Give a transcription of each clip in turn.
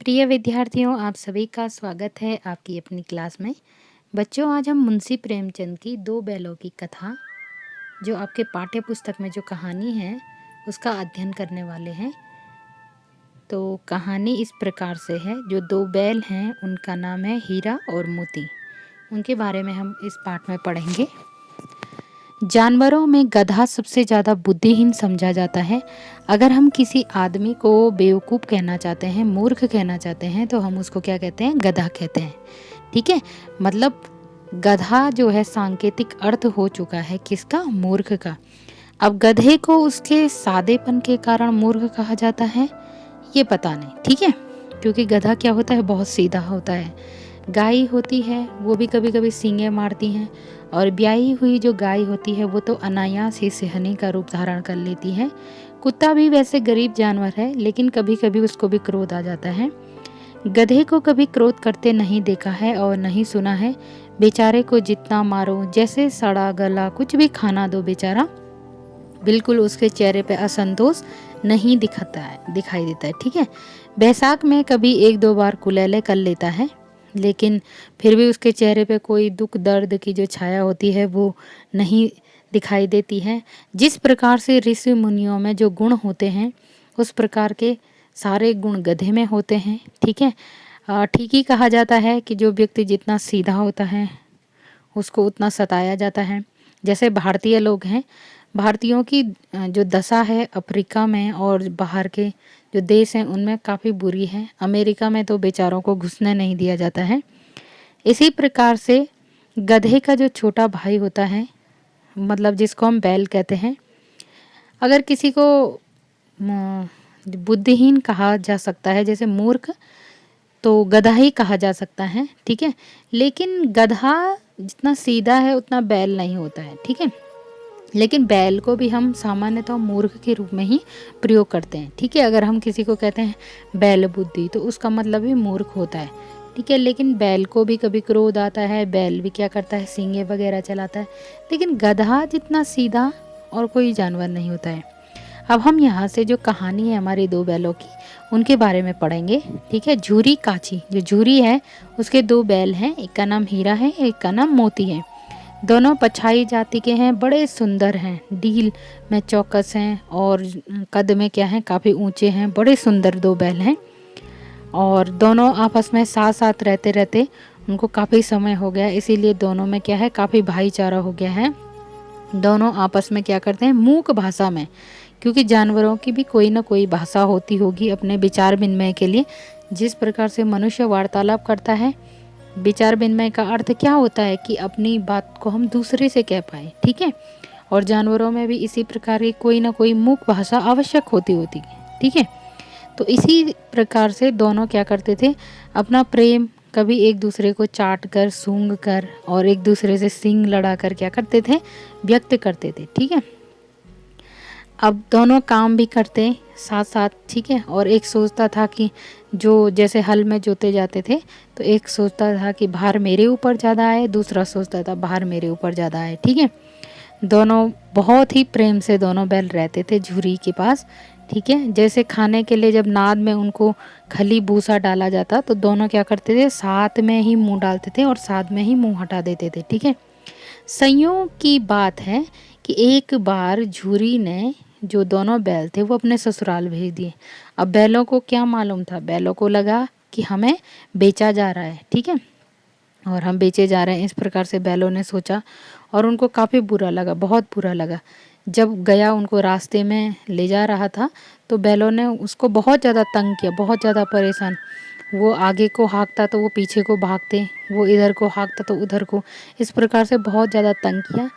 प्रिय विद्यार्थियों, आप सभी का स्वागत है आपकी अपनी क्लास में। बच्चों, आज हम मुंशी प्रेमचंद की दो बैलों की कथा, जो आपके पाठ्य पुस्तक में जो कहानी है, उसका अध्ययन करने वाले हैं। तो कहानी इस प्रकार से है। जो दो बैल हैं उनका नाम है हीरा और मोती। उनके बारे में हम इस पाठ में पढ़ेंगे। जानवरों में गधा सबसे ज़्यादा बुद्धिहीन समझा जाता है। अगर हम किसी आदमी को बेवकूफ़ कहना चाहते हैं, मूर्ख कहना चाहते हैं, तो हम उसको क्या कहते हैं? गधा कहते हैं। ठीक है, मतलब गधा जो है सांकेतिक अर्थ हो चुका है किसका? मूर्ख का। अब गधे को उसके सादेपन के कारण मूर्ख कहा जाता है, ये पता नहीं। ठीक है, क्योंकि गधा क्या होता है? बहुत सीधा होता है। गाय होती है वो भी कभी कभी सींगे मारती हैं, और ब्याही हुई जो गाय होती है वो तो अनायास ही सिहनी का रूप धारण कर लेती है। कुत्ता भी वैसे गरीब जानवर है, लेकिन कभी कभी उसको भी क्रोध आ जाता है। गधे को कभी क्रोध करते नहीं देखा है और नहीं सुना है। बेचारे को जितना मारो, जैसे सड़ा गला कुछ भी खाना दो, बेचारा बिल्कुल उसके चेहरे पे असंतोष नहीं दिखाई देता है। ठीक है, बैसाख में कभी एक दो बार कुलेले कर लेता है, लेकिन फिर भी उसके चेहरे पे कोई दुख दर्द की जो छाया होती है वो नहीं दिखाई देती है। जिस प्रकार से ऋषि मुनियों में जो गुण होते हैं, उस प्रकार के सारे गुण गधे में होते हैं। ठीक है, ठीक ही कहा जाता है कि जो व्यक्ति जितना सीधा होता है उसको उतना सताया जाता है। जैसे भारतीय लोग हैं, भारतीयों की जो दशा है अफ्रीका में और बाहर के जो देश हैं उनमें काफ़ी बुरी है। अमेरिका में तो बेचारों को घुसने नहीं दिया जाता है। इसी प्रकार से गधे का जो छोटा भाई होता है, मतलब जिसको हम बैल कहते हैं, अगर किसी को बुद्धिहीन कहा जा सकता है, जैसे मूर्ख, तो गधा ही कहा जा सकता है। ठीक है, लेकिन गधा जितना सीधा है उतना बैल नहीं होता है। ठीक है, लेकिन बैल को भी हम सामान्यतः मूर्ख के रूप में ही प्रयोग करते हैं। ठीक है, अगर हम किसी को कहते हैं बैल बुद्धि, तो उसका मतलब भी मूर्ख होता है। ठीक है, लेकिन बैल को भी कभी क्रोध आता है, बैल भी क्या करता है? सींगे वगैरह चलाता है। लेकिन गधा जितना सीधा और कोई जानवर नहीं होता है। अब हम यहाँ से जो कहानी है हमारी दो बैलों की, उनके बारे में पढ़ेंगे। ठीक है, झूरी काची, जो झूरी है उसके दो बैल हैं, एक का नाम हीरा है, एक का नाम मोती है। दोनों पछाई जाति के हैं, बड़े सुंदर हैं, डील में चौकस हैं और कद में क्या है? काफ़ी ऊंचे हैं। बड़े सुंदर दो बैल हैं और दोनों आपस में साथ साथ रहते रहते उनको काफ़ी समय हो गया, इसीलिए दोनों में क्या है? काफ़ी भाईचारा हो गया है। दोनों आपस में क्या करते हैं? मूक भाषा में, क्योंकि जानवरों की भी कोई ना कोई भाषा होती होगी अपने विचार विनिमय के लिए। जिस प्रकार से मनुष्य वार्तालाप करता है, विचार विनिमय का अर्थ क्या होता है? कि अपनी बात को हम दूसरे से कह पाए। ठीक है, और जानवरों में भी इसी प्रकार की कोई ना कोई मूक भाषा आवश्यक होती है। ठीक है, तो इसी प्रकार से दोनों क्या करते थे? अपना प्रेम कभी एक दूसरे को चाट कर, सूंघ कर और एक दूसरे से सींग लड़ा कर क्या करते थे? व्यक्त करते थे। ठीक है, अब दोनों काम भी करते साथ साथ। ठीक है, और एक सोचता था कि जो जैसे हल में जोते जाते थे, तो एक सोचता था कि भार मेरे ऊपर ज़्यादा आए, दूसरा सोचता था भार मेरे ऊपर ज़्यादा आए। ठीक है, दोनों बहुत ही प्रेम से दोनों बैल रहते थे झुरी के पास। ठीक है, जैसे खाने के लिए जब नाद में उनको खली भूसा डाला जाता, तो दोनों क्या करते थे? साथ में ही मुंह डालते थे और साथ में ही मुंह हटा देते थे। ठीक है, संयोग की बात है कि एक बार झूरी ने जो दोनों बैल थे वो अपने ससुराल भेज दिए। अब बैलों को क्या मालूम था? बैलों को लगा कि हमें बेचा जा रहा है। ठीक है, और हम बेचे जा रहे हैं, इस प्रकार से बैलों ने सोचा और उनको काफ़ी बुरा लगा, बहुत बुरा लगा। जब गया उनको रास्ते में ले जा रहा था, तो बैलों ने उसको बहुत ज़्यादा तंग किया, बहुत ज़्यादा परेशान। वो आगे को हाँकता तो वो पीछे को भागते, वो इधर को हाँकता तो उधर को, इस प्रकार से बहुत ज़्यादा तंग किया।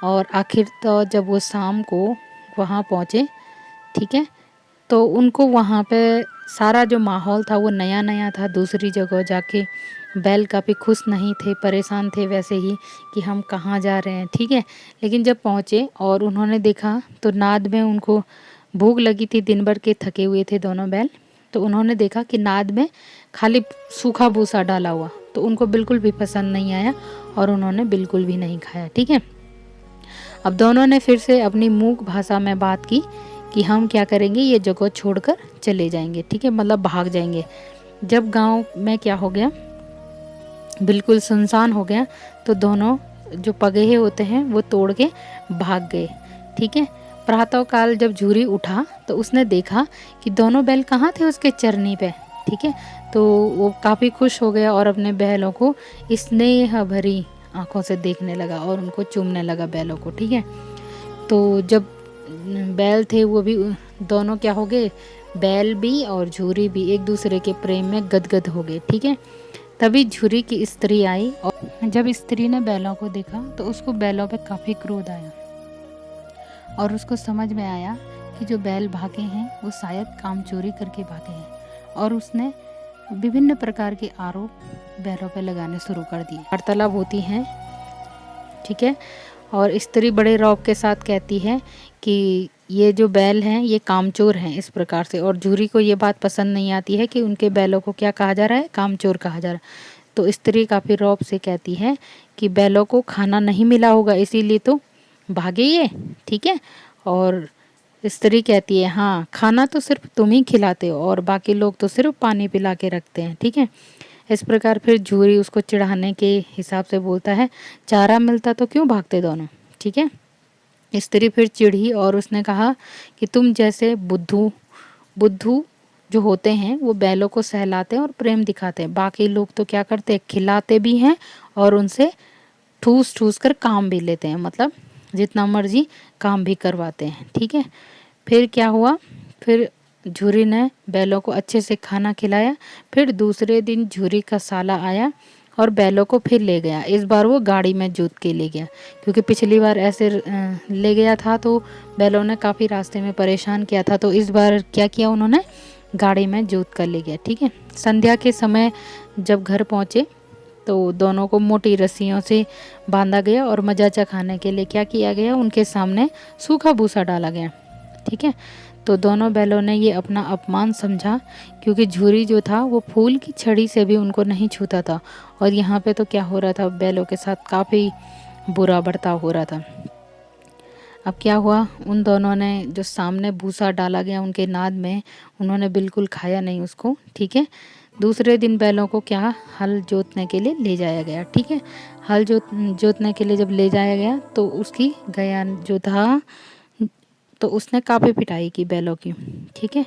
और आखिर तो जब वो शाम को वहाँ पहुँचे, ठीक है, तो उनको वहाँ पे सारा जो माहौल था वो नया नया था। दूसरी जगह जाके बैल काफ़ी खुश नहीं थे, परेशान थे वैसे ही कि हम कहाँ जा रहे हैं। ठीक है, लेकिन जब पहुँचे और उन्होंने देखा तो नाद में उनको भूख लगी थी, दिन भर के थके हुए थे दोनों बैल। तो उन्होंने देखा कि नाद में खाली सूखा भूसा डाला हुआ, तो उनको बिल्कुल भी पसंद नहीं आया और उन्होंने बिल्कुल भी नहीं खाया। ठीक है, अब दोनों ने फिर से अपनी मूक भाषा में बात की कि हम क्या करेंगे? ये जगह छोड़कर चले जाएंगे। ठीक है, मतलब भाग जाएंगे। जब गांव में क्या हो गया, बिल्कुल सुनसान हो गया, तो दोनों जो पगहे होते हैं वो तोड़ के भाग गए। ठीक है। प्रातःकाल जब झूरी उठा तो उसने देखा कि दोनों बैल कहाँ थे, उसके चरनी पे। ठीक है। तो वो काफ़ी खुश हो गया और अपने बैलों को स्नेह भरी आंखों से देखने लगा और उनको चूमने लगा बैलों को। ठीक है। तो जब बैल थे वो भी दोनों क्या हो गए, बैल भी और झूरी भी एक दूसरे के प्रेम में गदगद हो गए। ठीक है। तभी झूरी की स्त्री आई और जब स्त्री ने बैलों को देखा तो उसको बैलों पे काफ़ी क्रोध आया और उसको समझ में आया कि जो बैल भागे हैं वो शायद काम चोरी करके भागे हैं, और उसने विभिन्न प्रकार के आरोप बैलों पे लगाने शुरू कर दिए। वार्तालाप होती हैं। ठीक है। और स्त्री बड़े रौब के साथ कहती है कि ये जो बैल हैं ये कामचोर हैं, इस प्रकार से। और झूरी को ये बात पसंद नहीं आती है कि उनके बैलों को क्या कहा जा रहा है, कामचोर कहा जा रहा है। तो स्त्री काफ़ी रौब से कहती है कि बैलों को खाना नहीं मिला होगा इसीलिए तो भागे ये। ठीक है। और स्त्री कहती है हाँ, खाना तो सिर्फ तुम ही खिलाते हो और बाकी लोग तो सिर्फ पानी पिला के रखते हैं। ठीक है। इस प्रकार फिर झूरी उसको चिढ़ाने के हिसाब से बोलता है, चारा मिलता तो क्यों भागते दोनों। ठीक है। स्त्री फिर चिढ़ी और उसने कहा कि तुम जैसे बुद्धू बुद्धू जो होते हैं वो बैलों को सहलाते हैं और प्रेम दिखाते हैं, बाकी लोग तो क्या करते हैं, खिलाते भी हैं और उनसे ठूस ठूस कर काम भी लेते हैं, मतलब जितना मर्जी काम भी करवाते हैं। ठीक है। फिर क्या हुआ, फिर झूरी ने बैलों को अच्छे से खाना खिलाया। फिर दूसरे दिन झूरी का साला आया और बैलों को फिर ले गया। इस बार वो गाड़ी में जोत के ले गया, क्योंकि पिछली बार ऐसे ले गया था तो बैलों ने काफ़ी रास्ते में परेशान किया था। तो इस बार क्या किया उन्होंने, गाड़ी में जोत कर ले गया। ठीक है। संध्या के समय जब घर पहुँचे तो दोनों को मोटी रस्सियों से बांधा गया और मजा चखाने के लिए क्या किया गया, उनके सामने सूखा भूसा डाला गया। ठीक है। तो दोनों बैलों ने ये अपना अपमान समझा, क्योंकि झूरी जो था वो फूल की छड़ी से भी उनको नहीं छूता था, और यहाँ पे तो क्या हो रहा था, बैलों के साथ काफ़ी बुरा बर्ताव हो रहा था। अब क्या हुआ, उन दोनों ने जो सामने भूसा डाला गया उनके नाद में, उन्होंने बिल्कुल खाया नहीं उसको। ठीक है। दूसरे दिन बैलों को क्या, हल जोतने के लिए ले जाया गया। ठीक है। हल जोतने के लिए जब ले जाया गया तो उसकी गया जो था तो उसने काफ़ी पिटाई की बैलों की। ठीक है।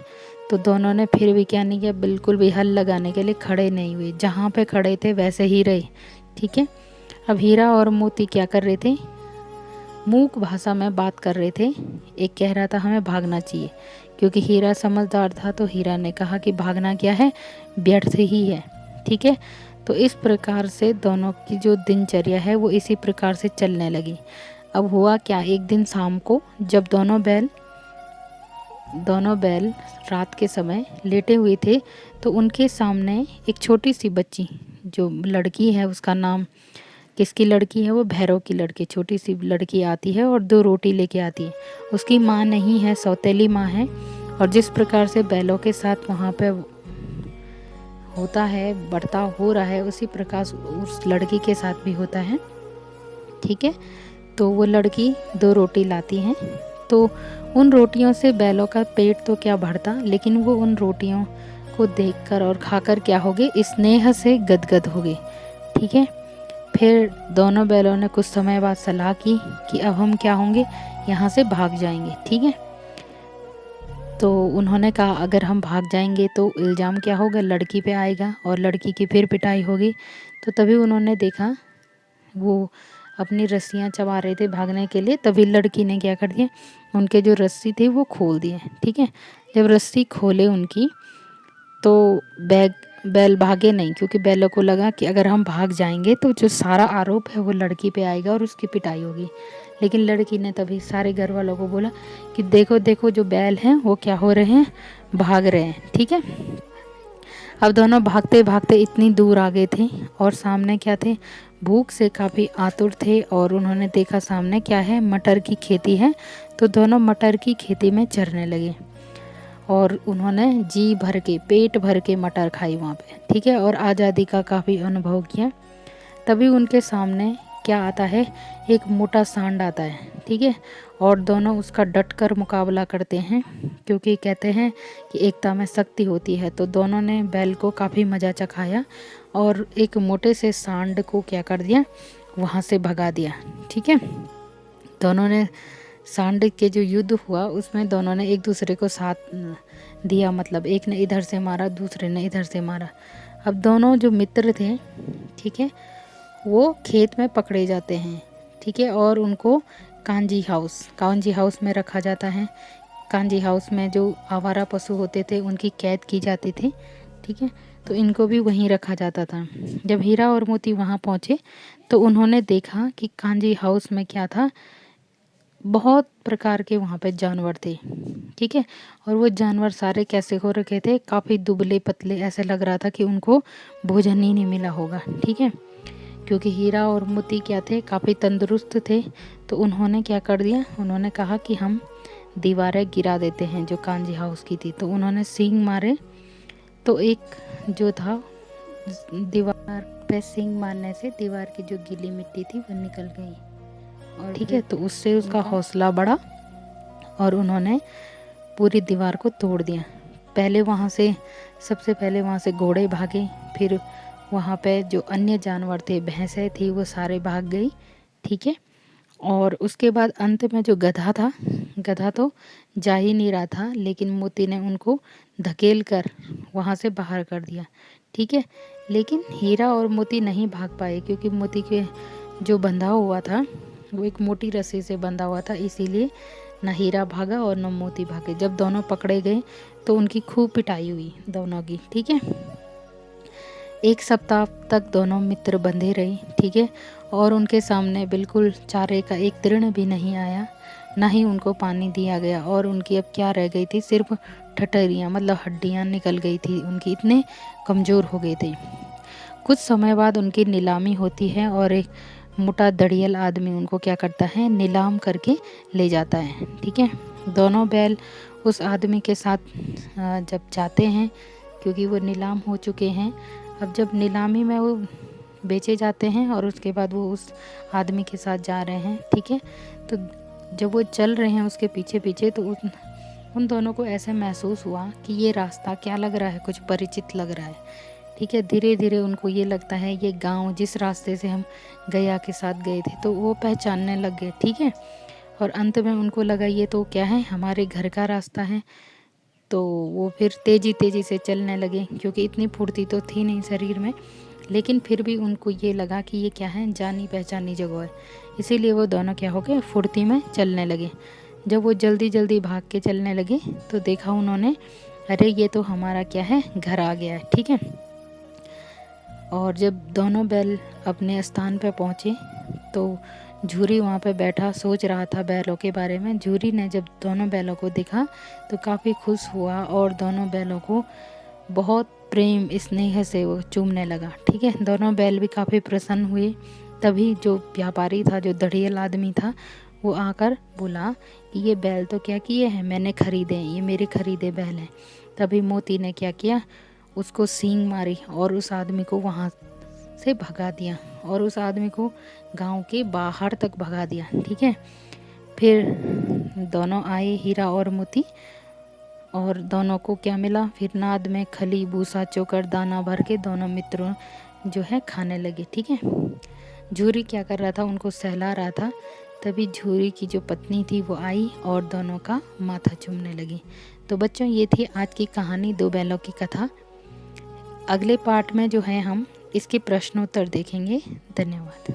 तो दोनों ने फिर भी क्या नहीं किया, बिल्कुल भी हल लगाने के लिए खड़े नहीं हुए, जहाँ पे खड़े थे वैसे ही रहे। ठीक है। अब हीरा और मोती क्या कर रहे थे, मूक भाषा में बात कर रहे थे। एक कह रहा था हमें भागना चाहिए, क्योंकि हीरा समझदार था तो हीरा ने कहा कि भागना क्या है, व्यर्थ ही है। ठीक है। तो इस प्रकार से दोनों की जो दिनचर्या है वो इसी प्रकार से चलने लगी। अब हुआ क्या, एक दिन शाम को जब दोनों बैल रात के समय लेटे हुए थे तो उनके सामने एक छोटी सी बच्ची, जो लड़की है उसका नाम, किसकी लड़की है वो, भैरव की लड़की, छोटी सी लड़की आती है और 2 रोटी लेके आती है। उसकी माँ नहीं है, सौतेली माँ है। और जिस प्रकार से बैलों के साथ वहाँ पे होता है, बर्ताव हो रहा है, उसी प्रकार उस लड़की के साथ भी होता है। ठीक है। तो वो लड़की 2 रोटी लाती है, तो उन रोटियों से बैलों का पेट तो क्या भरता, लेकिन वो उन रोटियों को देखकर और खाकर क्या हो गए, स्नेह से गदगद हो गए। ठीक है। फिर दोनों बैलों ने कुछ समय बाद सलाह की कि अब हम क्या होंगे, यहाँ से भाग जाएंगे। ठीक है। तो उन्होंने कहा अगर हम भाग जाएंगे तो इल्ज़ाम क्या होगा, लड़की पे आएगा और लड़की की फिर पिटाई होगी। तो तभी उन्होंने देखा, वो अपनी रस्सियाँ चबा रहे थे भागने के लिए, तभी लड़की ने क्या कर दिया, उनके जो रस्सी थी वो खोल दिए। ठीक है। जब रस्सी खोले उनकी तो बैल भागे नहीं, क्योंकि बैलों को लगा कि अगर हम भाग जाएंगे तो जो सारा आरोप है वो लड़की पे आएगा और उसकी पिटाई होगी। लेकिन लड़की ने तभी सारे घर वालों को बोला कि देखो देखो जो बैल हैं वो क्या हो रहे हैं, भाग रहे हैं। ठीक है। अब दोनों भागते भागते इतनी दूर आ गए थे और सामने क्या थे, भूख से काफ़ी आतुर थे, और उन्होंने देखा सामने क्या है, मटर की खेती है। तो दोनों मटर की खेती में चरने लगे और उन्होंने जी भर के, पेट भर के मटर खाई वहाँ पे। ठीक है। और आज़ादी का काफ़ी अनुभव किया। तभी उनके सामने क्या आता है, एक मोटा सांड आता है, ठीक है। और दोनों उसका डटकर मुकाबला करते हैं, क्योंकि कहते हैं कि एकता में शक्ति होती है। तो दोनों ने बैल को काफ़ी मज़ा चखाया और एक मोटे से सांड को क्या कर दिया, वहाँ से भगा दिया, ठीक है। दोनों ने सांड के जो युद्ध हुआ उसमें दोनों ने एक दूसरे को साथ दिया, मतलब एक ने इधर से मारा, दूसरे ने इधर से मारा। अब दोनों जो मित्र थे, ठीक है, वो खेत में पकड़े जाते हैं, ठीक है, और उनको कांजी हाउस में रखा जाता है। कांजी हाउस में जो आवारा पशु होते थे उनकी कैद की जाती थी, ठीक है। तो इनको भी वहीं रखा जाता था। जब हीरा और मोती वहाँ पहुँचे तो उन्होंने देखा कि कांजी हाउस में क्या था, बहुत प्रकार के वहाँ पे जानवर थे, ठीक है। और वो जानवर सारे कैसे हो रखे थे, काफ़ी दुबले पतले, ऐसे लग रहा था कि उनको भोजन ही नहीं मिला होगा, ठीक है। क्योंकि हीरा और मोती क्या थे, काफ़ी तंदुरुस्त थे। तो उन्होंने क्या कर दिया, उन्होंने कहा कि हम दीवारें गिरा देते हैं जो कांजी हाउस की थी। तो उन्होंने सींग मारे, तो एक जो था, दीवार पे सींग मारने से दीवार की जो गीली मिट्टी थी वो निकल गई, और ठीक है। तो उससे उसका हौसला बढ़ा और उन्होंने पूरी दीवार को तोड़ दिया। सबसे पहले वहाँ से घोड़े भागे, फिर वहाँ पे जो अन्य जानवर थे, भैंसें थी, वो सारे भाग गई, ठीक है। और उसके बाद अंत में जो गधा था, गधा तो जा ही नहीं रहा था, लेकिन मोती ने उनको धकेल कर वहाँ से बाहर कर दिया, ठीक है। लेकिन हीरा और मोती नहीं भाग पाए, क्योंकि मोती के जो बंधा हुआ था वो एक मोटी रस्सी से बंधा हुआ था, इसीलिए ना हीरा भागा और न मोती भागे। जब दोनों पकड़े गए तो उनकी खूब पिटाई हुई दोनों की, ठीक है। 1 सप्ताह तक दोनों मित्र बंधे रहे, ठीक है। और उनके सामने बिल्कुल चारे का एक तृण भी नहीं आया, ना ही उनको पानी दिया गया। और उनकी अब क्या रह गई थी, सिर्फ ठठरियाँ, मतलब हड्डियाँ निकल गई थी उनकी, इतने कमज़ोर हो गए थे। कुछ समय बाद उनकी नीलामी होती है और एक मोटा दड़ियल आदमी उनको क्या करता है, नीलाम करके ले जाता है, ठीक है। दोनों बैल उस आदमी के साथ जब जाते हैं, क्योंकि वो नीलाम हो चुके हैं, अब जब नीलामी में वो बेचे जाते हैं और उसके बाद वो उस आदमी के साथ जा रहे हैं, ठीक है। तो जब वो चल रहे हैं उसके पीछे पीछे, तो उन दोनों को ऐसे महसूस हुआ कि ये रास्ता क्या लग रहा है, कुछ परिचित लग रहा है, ठीक है। धीरे धीरे उनको ये लगता है ये गांव जिस रास्ते से हम गैया के साथ गए थे, तो वो पहचानने लग गए, ठीक है। और अंत में उनको लगा ये तो क्या है, हमारे घर का रास्ता है। तो वो फिर तेज़ी से चलने लगे, क्योंकि इतनी फुर्ती तो थी नहीं शरीर में, लेकिन फिर भी उनको ये लगा कि ये क्या है, जानी पहचानी जगह है। इसीलिए वो दोनों क्या हो गए, फुर्ती में चलने लगे। जब वो जल्दी जल्दी भाग के चलने लगे तो देखा उन्होंने, अरे ये तो हमारा क्या है, घर आ गया है, ठीक है। और जब दोनों बैल अपने स्थान पर पहुँचे तो झूरी वहाँ पे बैठा सोच रहा था बैलों के बारे में। झूरी ने जब दोनों बैलों को देखा तो काफ़ी खुश हुआ और दोनों बैलों को बहुत प्रेम स्नेह से वो चूमने लगा, ठीक है। दोनों बैल भी काफ़ी प्रसन्न हुए। तभी जो व्यापारी था, जो दड़ियल आदमी था, वो आकर बोला कि ये बैल तो क्या किए हैं, मैंने खरीदे, ये मेरे खरीदे बैल हैं। तभी मोती ने क्या किया, उसको सींग मारी और उस आदमी को वहाँ से भगा दिया, और उस आदमी को गांव के बाहर तक भगा दिया, ठीक है। फिर दोनों आए, हीरा और मोती, और दोनों को क्या मिला, फिर नाद में खली भूसा चोकर दाना भर के दोनों मित्रों जो है खाने लगे, ठीक है। झूरी क्या कर रहा था, उनको सहला रहा था। तभी झूरी की जो पत्नी थी वो आई और दोनों का माथा चूमने लगी। तो बच्चों, ये थी आज की कहानी, 2 बैलों की कथा। अगले पार्ट में जो है हम इसके प्रश्नोत्तर देखेंगे। धन्यवाद।